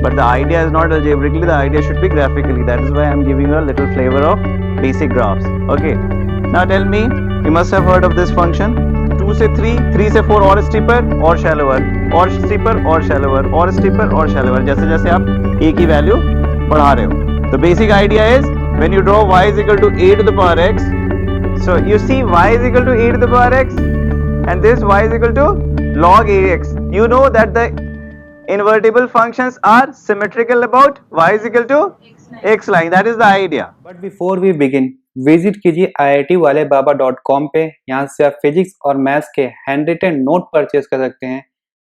but the idea is not algebraically, the idea should be graphically. That is why I am giving you a little flavor of basic graphs. Okay, now tell me, you must have heard of this function, 2 से 3, 3 से 4 और steeper और shallower, और steeper और shallower, और steeper और shallower, जैसे जैसे आप a की वैल्यू बढ़ा रहे हो. The basic idea is when you draw y is equal to a to the power x, so you see y is equal to a to the power x and this y is equal to log ax. You know that the invertible functions are symmetrical about y is equal to x line. That is the idea. But before we begin, visit कीजिए iitwalebaba.com पे. यहाँ से आप physics और maths के hand written note purchase कर सकते हैं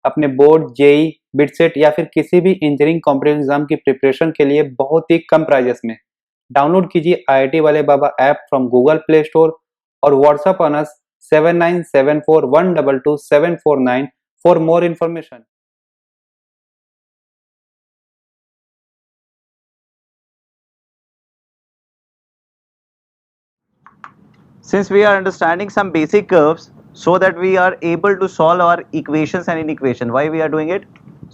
अपने बोर्ड, जेई, बिटसेट या फिर किसी भी इंजीनियरिंग कॉम्पिटिटिव एग्जाम की प्रिपरेशन के लिए बहुत ही कम प्राइजेस में. डाउनलोड कीजिए IIT वाले Baba app from Google Play Store और WhatsApp on us 7974122749 for more information. Since we are understanding some basic curves so that we are able to solve our equations and inequations. Why we are doing it?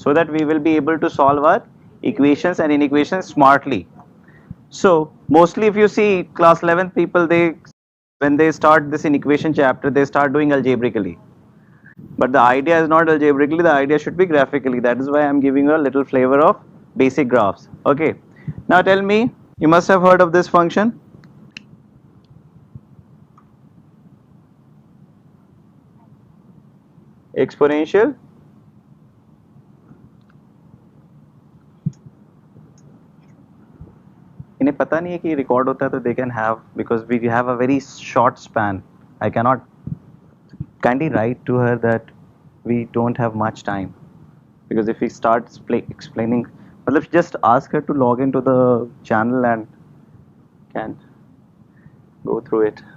So that we will be able to solve our equations and inequations smartly. So mostly if you see class 11th people, when they start this inequation chapter, they start doing algebraically. But the idea is not algebraically, the idea should be graphically. That is why I am giving you a little flavor of basic graphs. Okay. Now tell me, you must have heard of this function. Exponential इन्हें पता नहीं है कि record होता है तो they can have, because we have a very short span. I cannot kindly write to her that we don't have much time, because if we start explaining, मतलब just ask her to log into the channel and can go through it.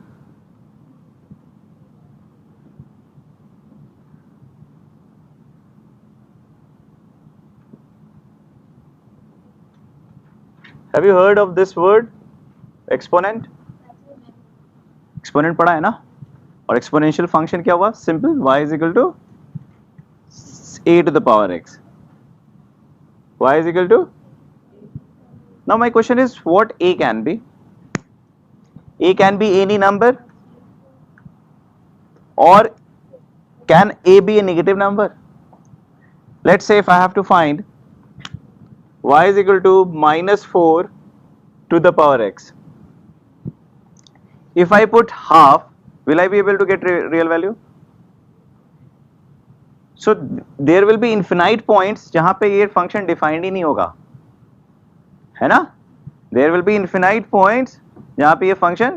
Have you heard of this word exponent? Exponent पढ़ा है ना? और exponential function क्या हुआ? Simple, y is equal to a to the power x. Y is equal to. Now my question is, what a can be? A can be any number, or can a be a negative number? Let's say if I have to find y is equal to -4 to the power x. If I put half, will I be able to get real value? So there will be infinite points जहाँ पे ये function defined ही नहीं होगा, है ना? There will be infinite points जहाँ पे ये function,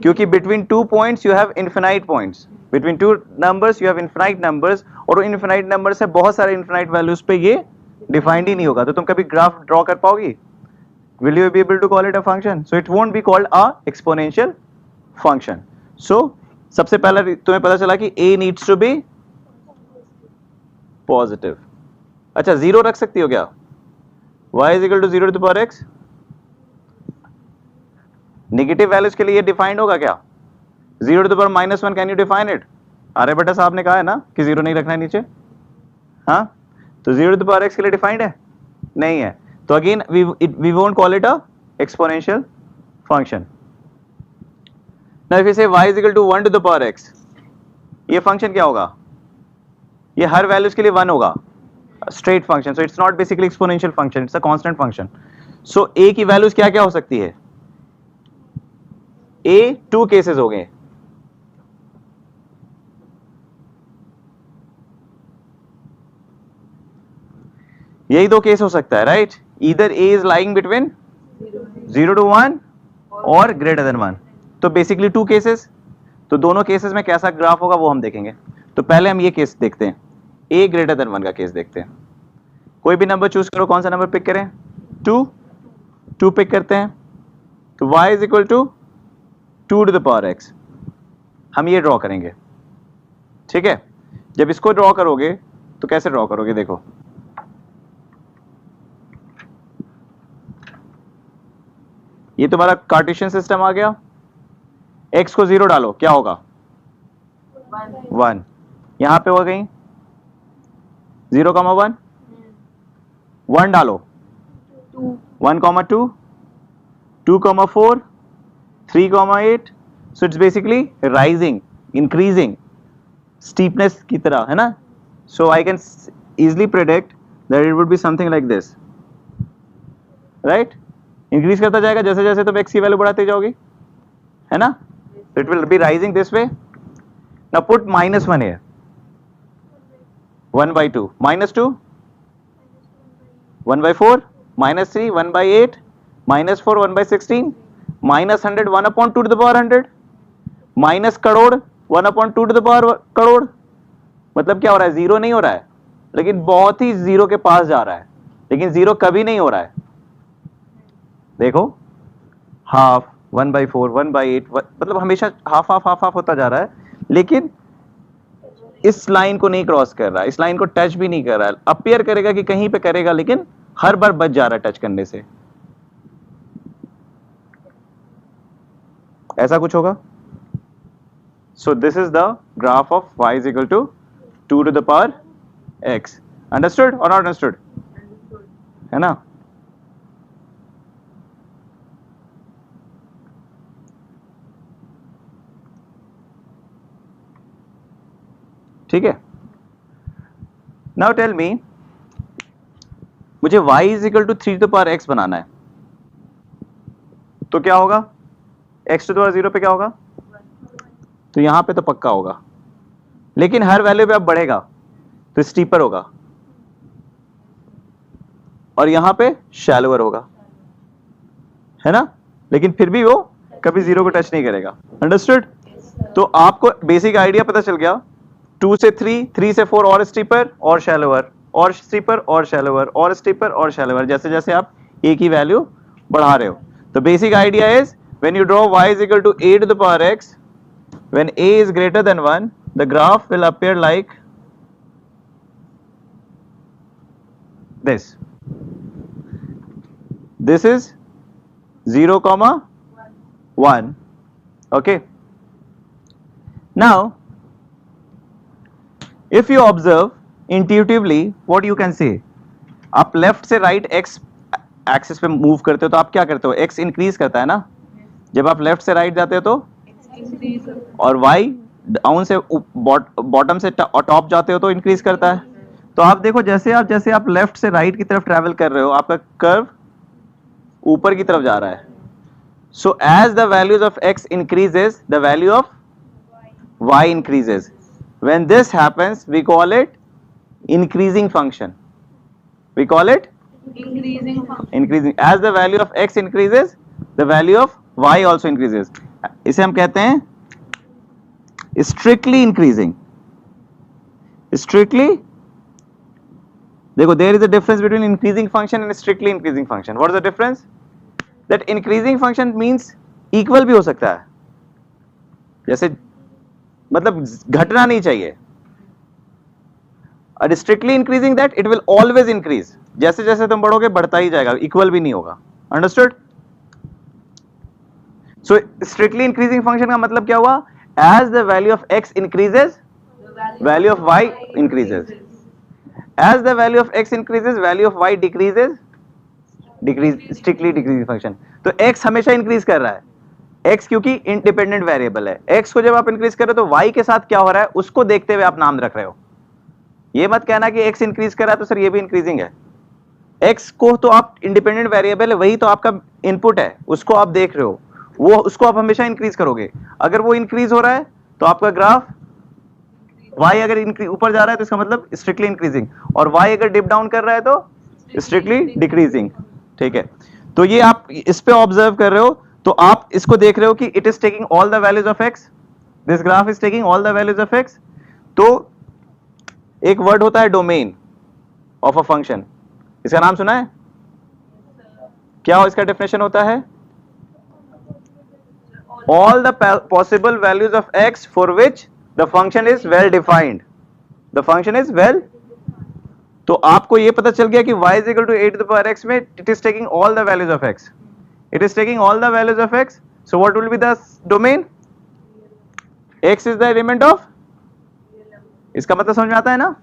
क्योंकि between two points you have infinite points, between two numbers you have infinite numbers, और infinite numbers से बहुत सारे infinite values पे ये defined ही नहीं होगा. तो तुम कभी graph draw कर पाओगी? Will you be able to call it a function? So it won't be called a exponential function. So सबसे पहला तुम्हें पता चला कि a needs to be positive. अच्छा, जीरो रख सकती हो क्या? y is equal to 0 to the power x. Negative values के लिए ये डिफाइंड होगा क्या? 0 to the power -1, can you define it? Aryabhatta साहब ने कहा है ना कि जीरो नहीं रखना है नीचे. हाँ, तो 0 to the power x के लिए डिफाइंड है? नहीं है. तो again we won't call it a exponential function. Now if you say y is equal to 1 to the power x, ये फंक्शन क्या होगा? ये हर वैल्यूज के लिए 1 होगा. Straight function. So it's not basically exponential function, it's a constant function. So a की values क्या क्या हो सकती है? a 2 केसेस हो गए. यही दो केस हो सकता है, right? Either a is lying between 0 to 1 और ग्रेटर देन 1. तो बेसिकली 2 केसेस. तो दोनों केसेस में कैसा ग्राफ होगा वो हम देखेंगे. तो पहले हम ये केस देखते हैं, a ग्रेटर देन 1 का केस देखते हैं. कोई भी नंबर चूज करो, कौन सा नंबर पिक करें? 2 पिक करते हैं. तो y is equal to 2 to the power x. हम ये ड्रॉ करेंगे, ठीक है? जब इसको ड्रॉ करोगे तो कैसे ड्रॉ करोगे? देखो, ये तुम्हारा कार्टेशियन सिस्टम आ गया. x को 0 डालो, क्या होगा? 1. यहां पे हो गई 0, 1. 1 डालो, 1,2, 2,4, 3,8. So it's basically rising, increasing, steepness की तरह है ना. So I can easily predict that it would be something like this, right? Increase करता जाएगा जैसे जैसे तुम x की वैल्यू बढ़ाते जाओगे, है ना? So it will be rising this way. Now put -1 here. 1/2, -2, 1/4, -3, 1/8, -4, 1/16, -100, 1/2 to the power 100, minus crore 1/2 to the power crore. मतलब क्या हो रहा है? जीरो नहीं हो रहा है, लेकिन बहुत ही जीरो के पास जा रहा है, लेकिन जीरो कभी नहीं हो रहा है. देखो, हाफ, 1/4, 1/8, मतलब हमेशा हाफ हाफ हाफ हाफ होता जा रहा है, लेकिन इस लाइन को नहीं क्रॉस कर रहा है, इस लाइन को टच भी नहीं कर रहा है. अपीयर करेगा कि कहीं पे करेगा, लेकिन हर बार बच जा रहा है टच करने से. ऐसा कुछ होगा. So this is the graph of y is equal to 2 to the power x. Understood or not understood? है ना? ठीक है. Now tell me, मुझे y is equal to 3 to the power x बनाना है, तो क्या होगा? x to the power 0 पे क्या होगा? तो यहां पे तो पक्का होगा, लेकिन हर वैल्यू पे अब बढ़ेगा तो स्टीपर होगा, और यहां पे शैलोअर होगा, है ना? लेकिन फिर भी वो कभी जीरो को टच नहीं करेगा. अंडरस्टूड? तो आपको बेसिक आइडिया पता चल गया. 2 से 3, 3 से 4 और स्टीपर और शैलोअर, और स्टीपर और शैलोअर, और स्टीपर और शैलोअर, जैसे जैसे आप a की वैल्यू बढ़ा रहे हो. तो basic idea is when you draw y is equal to a to the power x, when a is greater than 1, the graph will appear like this. This is 0, 1. Okay. Now, if you observe intuitively, what you can say, आप left से right x axis पे move करते हो तो आप क्या करते हो? x इंक्रीज करता है ना. जब आप लेफ्ट से राइट जाते हो तो, और y डाउन से बॉटम से टॉप जाते हो तो इंक्रीज करता है. तो आप देखो, जैसे आप लेफ्ट से राइट की तरफ ट्रैवल कर रहे हो, आपका कर्व ऊपर की तरफ जा रहा है. So as the values of x increases, the value of y increases. When this happens we call it increasing function. We call it increasing. As the value of x increases, the value of y also increases. इसे हम कहते हैं strictly increasing. Strictly, देखो, there is a difference between increasing function and strictly increasing function. What is the difference? That increasing function means equal भी हो सकता है, जैसे मतलब घटना नहीं चाहिए. और strictly increasing that it will always increase. जैसे जैसे तुम बढ़ोगे बढ़ता ही जाएगा, इक्वल भी नहीं होगा. Understood? So strictly increasing function का मतलब क्या हुआ? As the value of x increases, value of y increases. As the value of x increases, value of y decreases. Decrease, strictly decreasing function. तो x हमेशा increase कर रहा है. x क्योंकि इंडिपेंडेंट वेरिएबल है. x को जब आप इंक्रीज कर रहे हो तो y के साथ क्या हो रहा है उसको देखते हुए आप नाम रख रहे हो. ये मत कहना कि x इंक्रीज कर रहा है तो सर ये भी इंक्रीजिंग है. x को तो आप इंडिपेंडेंट वेरिएबल है, वही तो आपका इनपुट है, उसको आप देख रहे हो, वो उसको आप हमेशा इंक्रीज करोगे. अगर वो इंक्रीज हो रहा है तो आपका ग्राफ y अगर ऊपर जा रहा है तो इसका मतलब स्ट्रिक्टली इंक्रीजिंग, और y अगर डिप डाउन कर रहा है तो स्ट्रिक्टली डिक्रीजिंग. ठीक है. तो ये आप इस पे ऑब्जर्व कर रहे हो, तो आप इसको देख रहे हो कि it is taking all the values of x. This graph is taking all the values of x. तो एक वर्ड होता है डोमेन ऑफ अ फंक्शन. इसका नाम सुना है? क्या इसका डेफिनेशन होता है? All the possible values of x for which the function is well defined. The function is well. तो आपको ये पता चल गया कि y is equal to a to the power x में it is taking all the values of x. It is taking all the values of x. So what will be the domain? x is the element of. इसका मतलब समझ में आता है ना?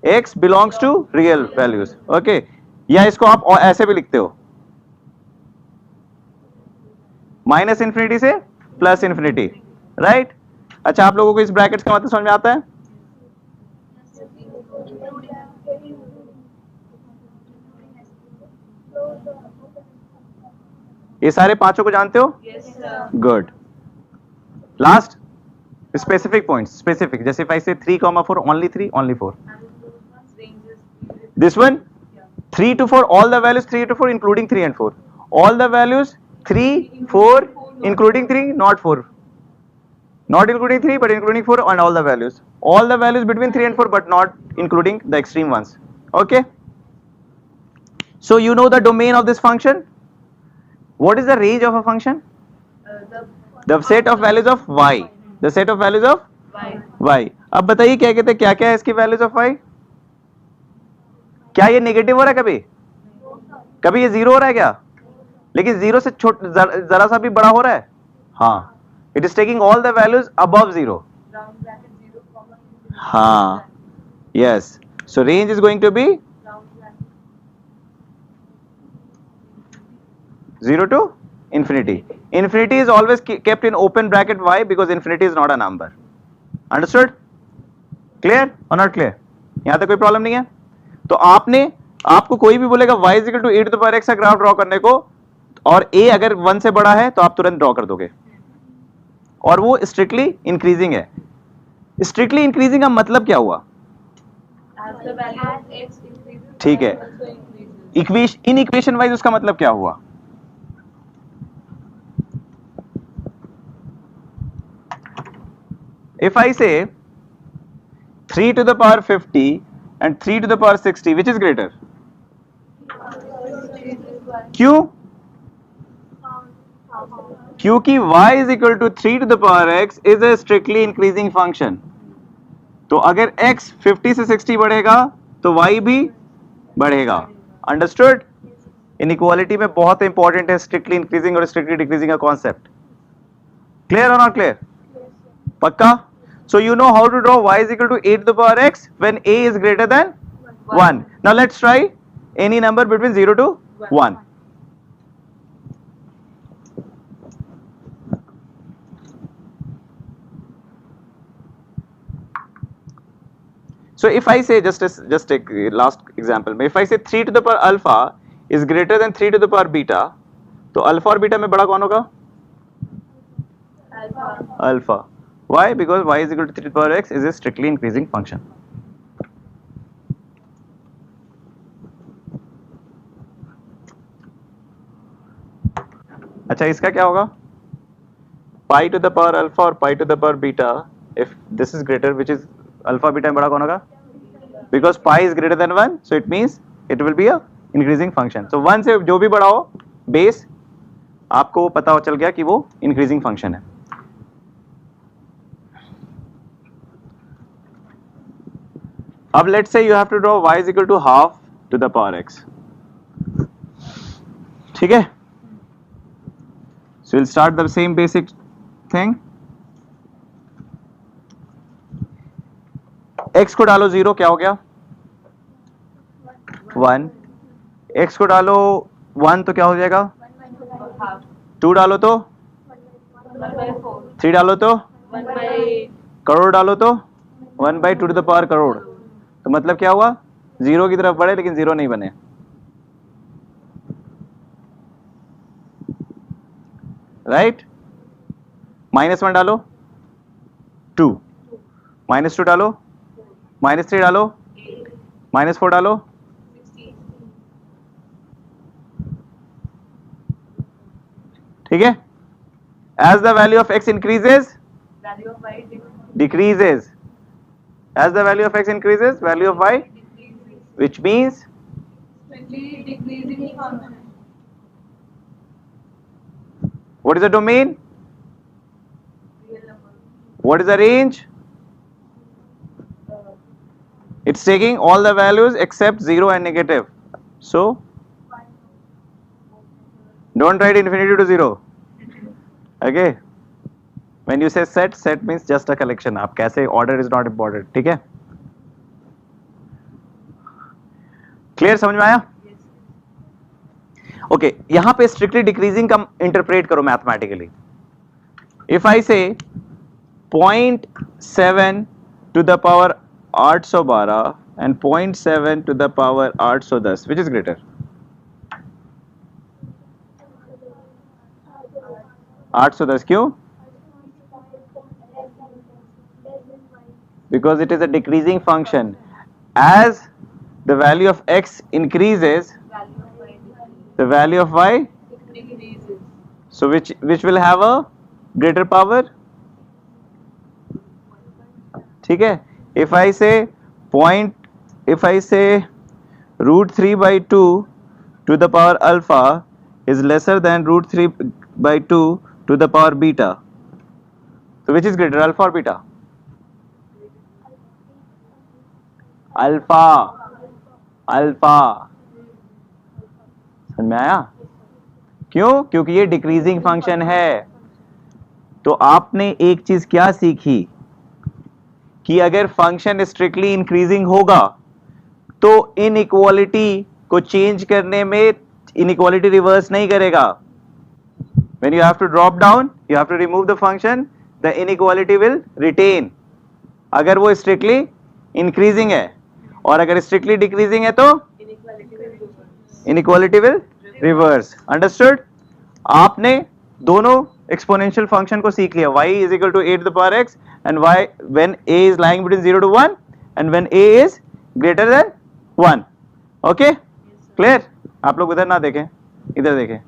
x belongs to real values. Okay. या इसको आप ऐसे भी लिखते हो, माइनस इंफिनिटी से प्लस इंफिनिटी, राइट। अच्छा, आप लोगों को इस ब्रैकेट्स का मतलब समझ में आता है? ये सारे पांचों को जानते हो? Good. Last specific points, specific, जैसे if I say 3, 4, only 3, only 4. This one 3 to 4, all the values 3 to 4 including 3 and 4, all the values 3, 4 including 3, not 4, not including 3 but including 4, and all the values between 3 and 4 but not including the extreme ones. Okay, so you know the domain of this function. What is the range of a function? The set of values of y, the set of values of y. अब बताइए क्या कहते हैं, क्या क्या है इसकी values of y? क्या ये नेगेटिव हो रहा है? कभी कभी ये जीरो हो रहा है क्या? लेकिन जीरो से जरा सा भी बड़ा हो रहा है? हाँ, it is taking all the values above 0. हाँ, yes, so range is going to be 0 to infinity. Infinity is always kept in open bracket. Why? Because infinity is not a number. Understood? Clear or not clear? यहाँ तक कोई problem नहीं है? तो आपको कोई भी बोलेगा y is equal to e to the power x का ग्राफ ड्रॉ करने को, और a अगर 1 से बड़ा है तो आप तुरंत ड्रॉ कर दोगे, और वो स्ट्रिक्टली इंक्रीजिंग है। स्ट्रिक्टली इंक्रीजिंग का मतलब क्या हुआ? ठीक है, इन इक्वेशन वाइज उसका मतलब क्या हुआ? If I say 3 to the power 50 and 3 to the power 60, which is greater? क्यों? क्योंकि y is equal to 3 to the power x is a strictly increasing function. तो अगर x 50 से 60 बढ़ेगा तो y भी बढ़ेगा। Understood? इनइक्वालिटी में बहुत इंपॉर्टेंट है स्ट्रिक्टली इंक्रीजिंग और स्ट्रिक्टली डिक्रीजिंग का कॉन्सेप्ट। क्लियर और नॉट क्लियर? पक्का? So you know how to draw y is equal to a to the power x when a is greater than 1. Now let's try any number between 0 to 1. So if I say, just take last example, if I say 3 to the power alpha is greater than 3 to the power beta, तो alpha और beta में बड़ा कौन होगा? Alpha. Why? Because y is equal to 3 to the power x is a strictly increasing function. अच्छा, इसका क्या होगा? pi to the power alpha और pi to the power beta, if this is greater, which is alpha beta में बड़ा कौन होगा? Because pi is greater than 1, so it means it will be a increasing function. So 1 से जो भी बड़ा हो बेस, आपको पता चल गया कि वो increasing function है। अब let's say you have to draw y is equal to half to the power x. ठीक है? So we'll start the same basic thing. x को डालो 0, क्या हो गया? 1. x को डालो 1 तो क्या हो जाएगा? 2 डालो तो 3 डालो तो करोड़ डालो तो 1/2 to the power करोड़। तो मतलब क्या हुआ? 0 की तरफ बढ़े लेकिन 0 नहीं बने। राइट? -1 डालो 2, -2 डालो, -3 डालो, -4 डालो, ठीक है? As the value of x increases, value of y decreases. As the value of x increases, value of y decreases, which means strictly decreasing function. What is the domain? Real number. What is the range? It's taking all the values except 0 and negative. So don't write infinity to 0. Okay? When you say set means just a collection. आप कैसे, order is not important. ठीक है? Clear? समझ में आया? Okay यहां पे strictly decreasing का इंटरप्रेट करो mathematically. If I say 0.7 to the power 812 and 0.7 to the power 810, which is greater? 810. क्यों? Because it is a decreasing function. As the value of x increases, the value of y decreases. so which will have a greater power. ठीक है. If I say root 3 by 2 to the power alpha is lesser than root 3 by 2 to the power beta, so which is greater, alpha or beta? Alpha. Alpha. समझ में आया? क्यों? क्योंकि ये decreasing function है. तो आपने एक चीज क्या सीखी कि अगर फंक्शन स्ट्रिक्टली इंक्रीजिंग होगा तो इनइक्वालिटी को चेंज करने में इनइक्वालिटी रिवर्स नहीं करेगा. When you have to drop down, you have to remove the function, the inequality will retain. अगर वो स्ट्रिक्टली इंक्रीजिंग है और अगर स्ट्रिक्टली डिक्रीजिंग है तो इनइक्वालिटी विल रिवर्स. अंडरस्टूड? आपने दोनों एक्सपोनेंशियल फंक्शन को सीख लिया. y is equal to a to the power x and y when a is lying between 0 to 1 and when a is greater than 1. Okay clear? आप लोग उधर ना देखें, इधर देखें.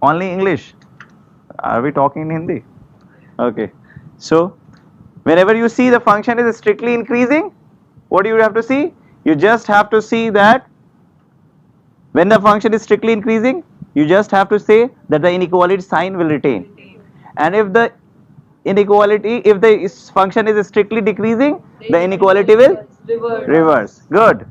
Only English. Are we talking in Hindi? Okay. So whenever you see the function is strictly increasing, what do you have to see? You just have to see that when the function is strictly increasing, you just have to say that the inequality sign will retain. And if the function is strictly decreasing, the inequality will reverse. Good.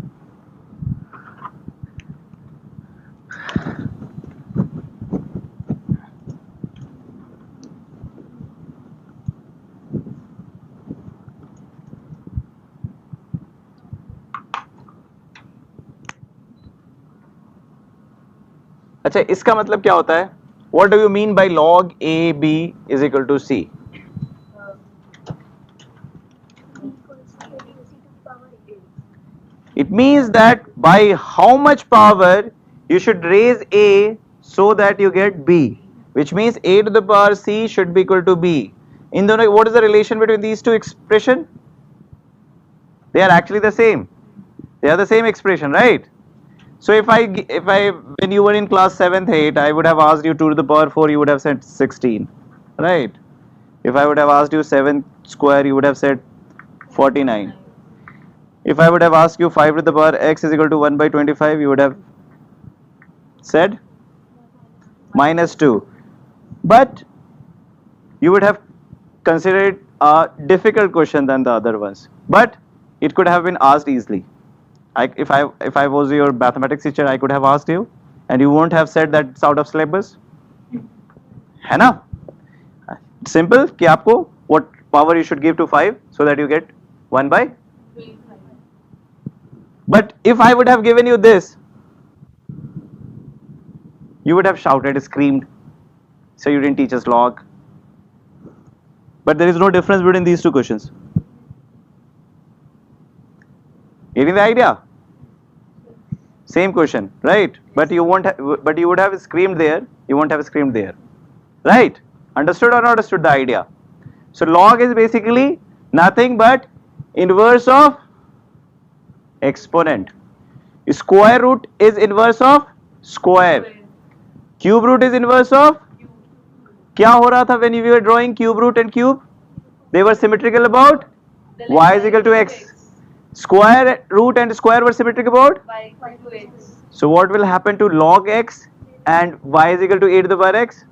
अच्छा इसका मतलब क्या होता है? What do you mean by log AB is equal to C? It means that by how much power you should raise A so that you get B, which means A to the power C should be equal to B. In the what is the relation between these two expressions? They are actually the same. They are the same expression, right? So if I when you were in class 7th 8th, I would have asked you 2 to the power 4, you would have said 16, right? If I would have asked you 7 square, you would have said 49. If I would have asked you 5 to the power x is equal to 1 by 25, you would have said minus 2. But you would have considered a difficult question than the other ones, but it could have been asked easily. If I was your mathematics teacher, I could have asked you, and you won't have said that it's out of syllabus. है ना? Simple कि आपको what power you should give to 5 so that you get 1 by. But if I would have given you this, you would have shouted, screamed, so you didn't teach us log. But there is no difference between these two questions. Getting the idea? Same question, right? But you won't. But you would have screamed there. You won't have screamed there, right? Understood or not understood the idea? So log is basically nothing but inverse of exponent. Square root is inverse of square. Cube root is inverse of. क्या हो रहा था when you were drawing cube root and cube? They were symmetrical about y is equal to x. Square root and square were symmetrical about y to x. So what will happen to log x and y is equal to a to the power x?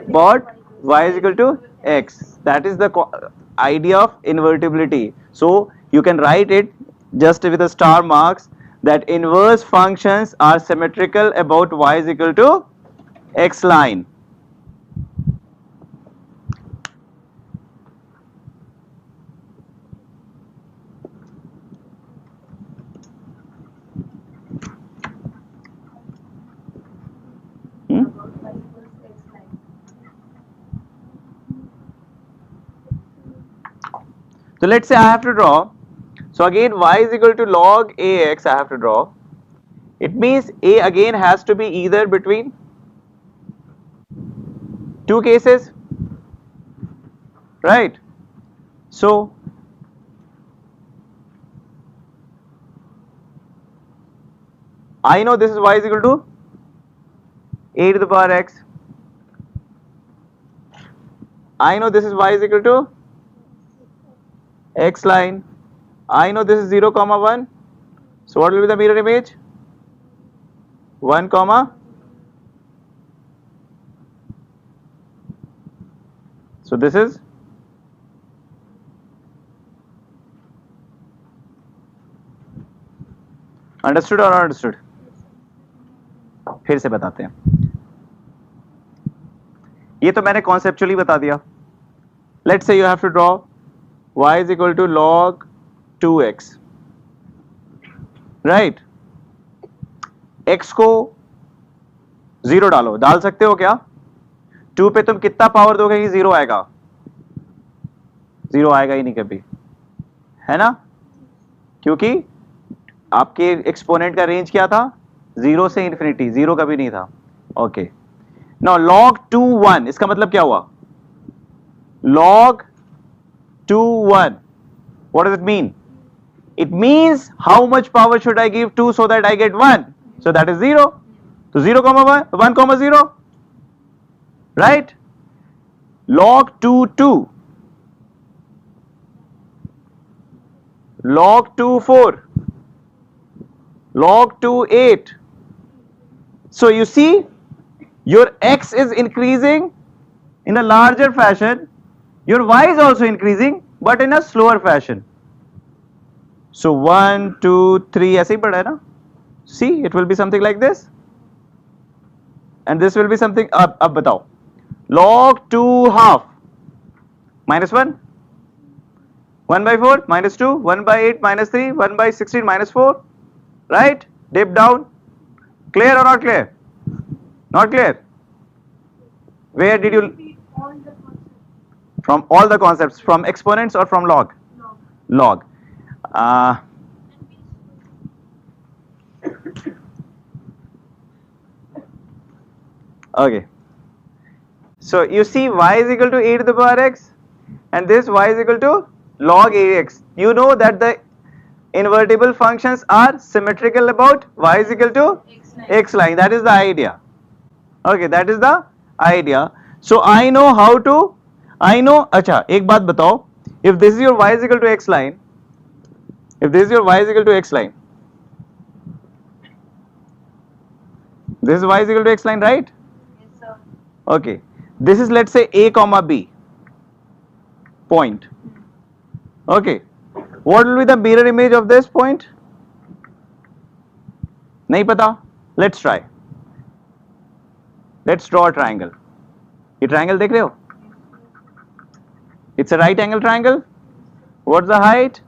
But y is equal to x. That is the idea of invertibility. So you can write it just with a star marks that inverse functions are symmetrical about y is equal to x line. So let's say I have to draw. So again y is equal to log ax I have to draw. It means a again has to be either between two cases, right? So I know this is y is equal to a to the power x. I know this is y is equal to x line. I know this is 0 comma 1. So what will be the mirror image? 1 comma. So this is understood or understood? फिर से बताते हैं. ये तो मैंने conceptually बता दिया. Let's say you have to draw y is equal to log 2x, right? x को 0 डालो, डाल सकते हो क्या? 2 पे तुम कितना पावर दोगे कि 0 आएगा? 0 आएगा ही नहीं कभी, है ना? क्योंकि आपके एक्सपोनेंट का रेंज क्या था? 0 से इंफिनिटी, 0 कभी नहीं था. ओके, नाउ log 2 1, इसका मतलब क्या हुआ? log 2 1, what does it mean? It means how much power should I give 2 so that I get 1? So that is 0. So 0 comma 1 comma 0, right? log 2 2, log 2 4, log 2 8. So you see, your x is increasing in a larger fashion, your y is also increasing but in a slower fashion. So 1 2 3 ऐसे ही पढ़ा है ना? See, it will be something like this, and this will be something. अब बताओ, log 2 half minus 1, 1 by 4 minus 2, 1 by 8 minus 3, 1 by 16 minus 4, right? Dip down. Clear or not clear? Not clear? Where did you? All the concepts. From all the concepts, from exponents or from log? Log. Log. Okay. So you see y is equal to a to the power x, and this y is equal to log ax. You know that the invertible functions are symmetrical about y is equal to x line. That is the idea. Okay, that is the idea. So I know how to, I know. अच्छा, एक बात बताओ. If this is your y is equal to x line, if this is your y is equal to x line, this is y is equal to x line, right? Yes, sir. Okay, this is, let's say, a comma b point. Okay, what will be the mirror image of this point? नहीं पता. Let's try. Let's draw a triangle. ये triangle देख रहे हो? It's a right angle triangle. What's the height?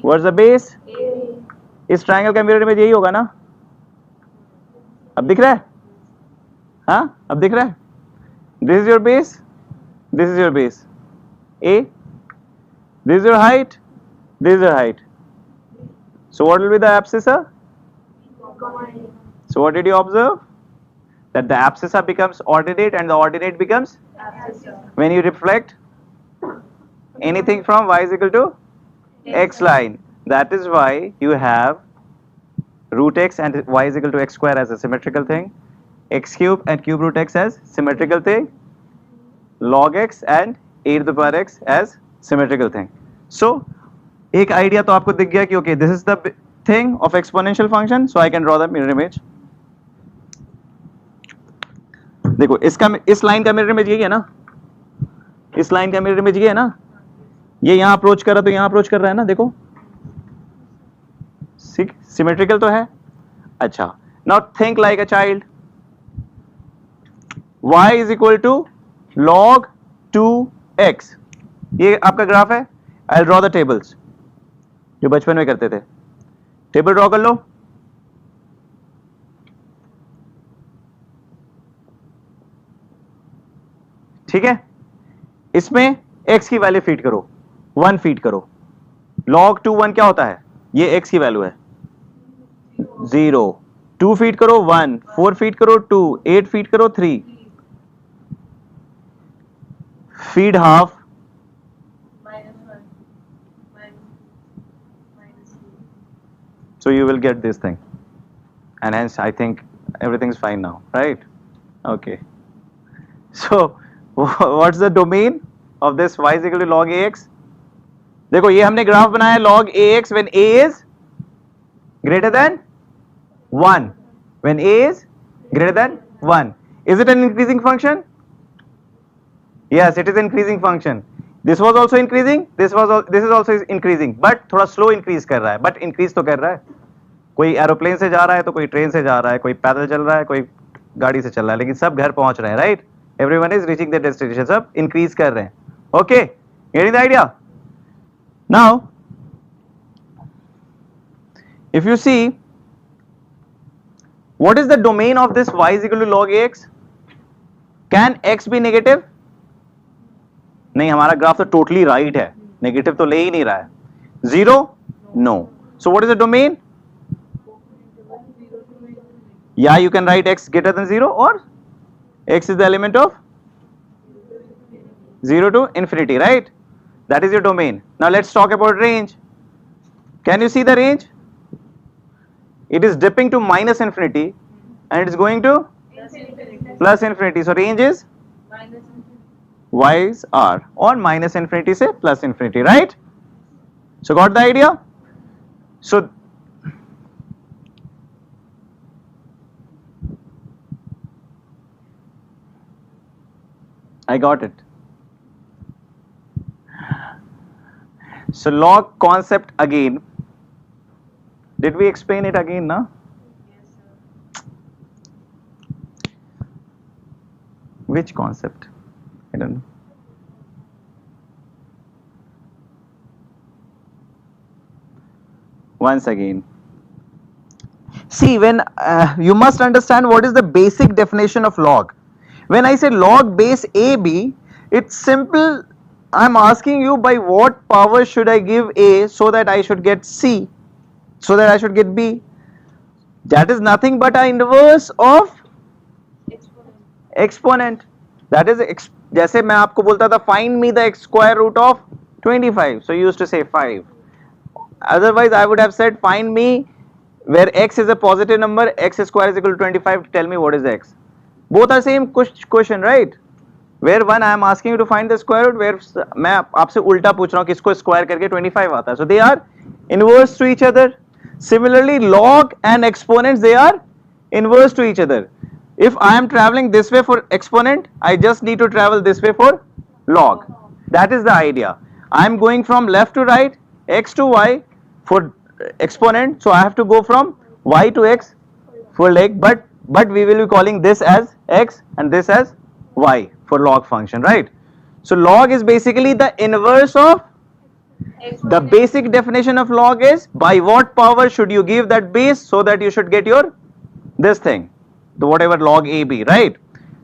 What's the base? इस triangle का mirror image यही होगा ना? अब दिख रहा है? हाँ, अब दिख रहा है? This is your base. This is your base. A. This is your height. This is your height. So what will be the abscissa? So what did you observe? That the abscissa becomes ordinate and the ordinate becomes when you reflect anything from y is equal to x line. That is why you have root x and y is equal to x square as a symmetrical thing, x cube and cube root x as symmetrical thing, log x and a to the power x as symmetrical thing. So एक idea तो आपको दिख गया कि okay, this is the thing of exponential function, so I can draw the mirror image. देखो इसका, इस line का मिरर इमेज यही है ना? इस लाइन का मिरर इमेज ये है ना? ये यहाँ अप्रोच कर रहा तो यहाँ अप्रोच कर रहा है ना? देखो सिमेट्रिकल तो है. अच्छा, now think like a child. y is equal to log 2x. ये आपका ग्राफ है. आई ड्रॉ द टेबल्स जो बचपन में करते थे. टेबल ड्रॉ कर लो. ठीक है, इसमें x की वैल्यू फीड करो. 1 फीड करो, log 2 1 क्या होता है, ये x की वैल्यू है 0, 2 फीड करो 1, 4 फीड करो 2, 8 फीड करो 3, feed half -1, -2. so you will get this thing, and hence I think everything is fine now, right? Okay, so what's the domain of this y is equal to log ax? देखो ये हमने graph बनाया log ax when a is greater than 1, when a is greater than 1. Is it an increasing function? Yes, it is increasing function. This was also increasing, this is also increasing, but थोड़ा slow increase कर रहा है, but increase तो कर रहा है. कोई aeroplane से जा रहा है तो कोई ट्रेन से जा रहा है, कोई पैदल चल रहा है, कोई गाड़ी से चल रहा है, लेकिन सब घर पहुंच रहे हैं, right? Everyone is reaching the destination, सब इंक्रीज कर रहे हैं. Okay, getting the idea? Now if you see what is the domain of this y is equal to log ax, can x be negative? नहीं, हमारा graph तो totally right है, negative तो ले ही नहीं रहा है. 0? No. So what is the domain? Yeah, you can write x greater than 0, or x is the element of 0 to infinity, right? That is your domain. Now let's talk about range. Can you see the range? It is dipping to minus infinity and it is going to plus infinity. So range is y's are, or minus infinity से plus infinity, right? So got the idea? So I got it. So log concept again. Did we explain it again, na? Which concept? I don't know. Once again. See, when you must understand what is the basic definition of log. When I say log base AB, it's simple. I'm asking you by what power should I give A so that I should get C, so that I should get B. That is nothing but an inverse of exponent. That is जैसे मैं आपको बोलता था find me the square root of 25, so you used to say 5. Otherwise I would have said find me where x is a positive number, x square is equal to 25, tell me what is x. Both are same question, right? Where one I am asking you to find the square root, where मैं आपसे उल्टा पूछ रहा हूँ किसको square करके 25 आता है. So they are inverse to each other. Similarly, log and exponents, they are inverse to each other. If I am traveling this way for exponent, I just need to travel this way for log. That is the idea. I am going from left to right, x to y for exponent, so I have to go from y to x for leg, but we will be calling this as x and this as y for log function, right? So log is basically the inverse of, the basic definition of log is by what power should you give that base so that you should get your this thing, the whatever log AB, right?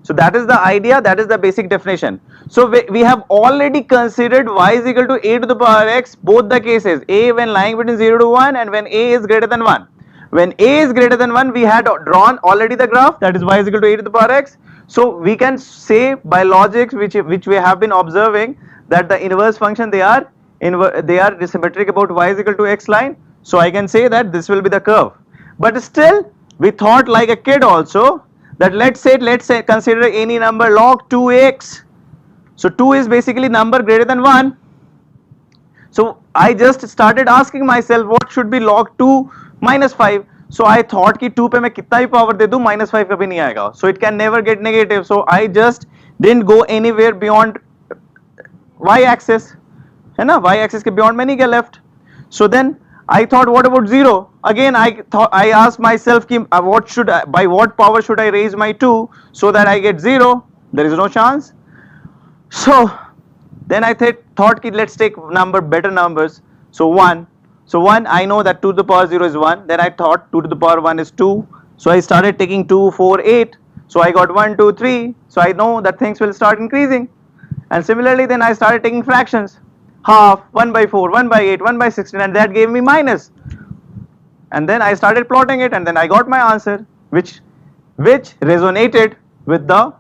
So that is the idea, that is the basic definition. So we have already considered y is equal to a to the power x, both the cases, a when lying between 0 to 1 and when a is greater than 1. When a is greater than 1, we had drawn already the graph, that is y is equal to a to the power x. So we can say by logic which we have been observing that the inverse function they are symmetric about y is equal to x line. So I can say that this will be the curve. But still we thought like a kid also that let's say consider any number log 2x. So 2 is basically number greater than 1. So I just started asking myself what should be log 2 minus 5. So I thought कि 2 पे मैं कितना भी power दे दूँ minus 5 कभी नहीं आएगा. So it can never get negative. So I just didn't go anywhere beyond y axis. है ना, y axis के beyond में नहीं गया left. So then I thought what about 0? Again I asked myself कि by what power should I raise my 2 so that I get 0? There is no chance. So then I thought कि let's take better numbers. So 1. So 1, I know that 2 to the power 0 is 1. Then I thought 2 to the power 1 is 2. So I started taking 2, 4, 8. So I got 1, 2, 3. So I know that things will start increasing. And similarly then I started taking fractions. half, 1 by 4, 1 by 8, 1 by 16, and that gave me minus. And then I started plotting it, and then I got my answer, which resonated with the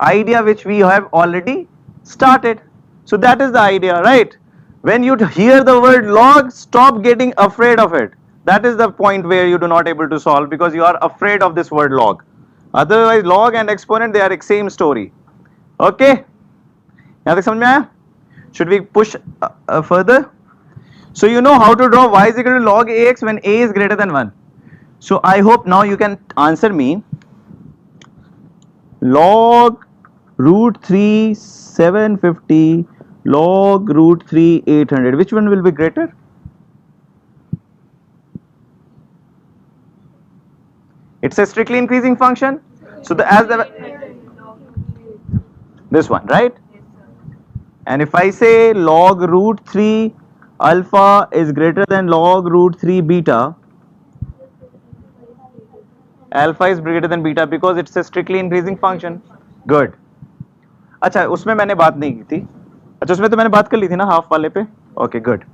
idea which we have already started. So that is the idea, right? When you hear the word log, stop getting afraid of it. That is the point where you do not able to solve, because you are afraid of this word log. Otherwise log and exponent, they are same story. Okay, यहाँ तक समझ में आया? Should we push further? So you know how to draw y is equal to log ax when a is greater than 1. So I hope now you can answer me. Log root 3 750, log root 3 800, which one will be greater? It's a strictly increasing function, so this one, right? And if I say log root 3 alpha is greater than log root 3 beta, alpha is greater than beta because it's a strictly increasing function. Good. अच्छा, उसमें मैंने बात नहीं की थी. अच्छा, उसमें तो मैंने बात कर ली थी ना हाफ वाले पे. Okay, good.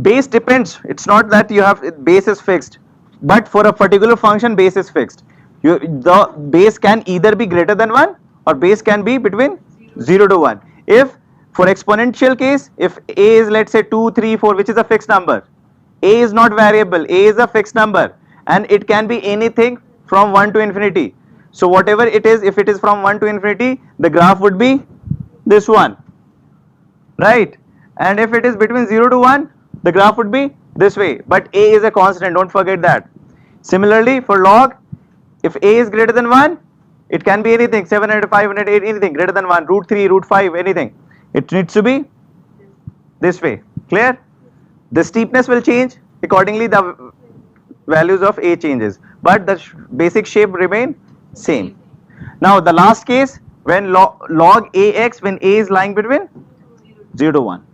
Base depends. It's not that you have base is fixed, but for a particular function base is fixed. The base can either be greater than 1 or base can be between 0 to 1. If for exponential case, if a is let's say 2 3 4, which is a fixed number, a is not variable, a is a fixed number, and it can be anything from 1 to infinity. So whatever it is, if it is from 1 to infinity, the graph would be this one, right? And if it is between 0 to 1, the graph would be this way. But a is a constant, don't forget that. Similarly for log, if a is greater than 1, it can be anything, 700, 500, anything greater than 1, root 3, root 5, anything. It needs to be this way. Clear? The steepness will change, accordingly the values of a changes, but the basic shape remain same. Now the last case, when log ax when a is lying between 0 to 1.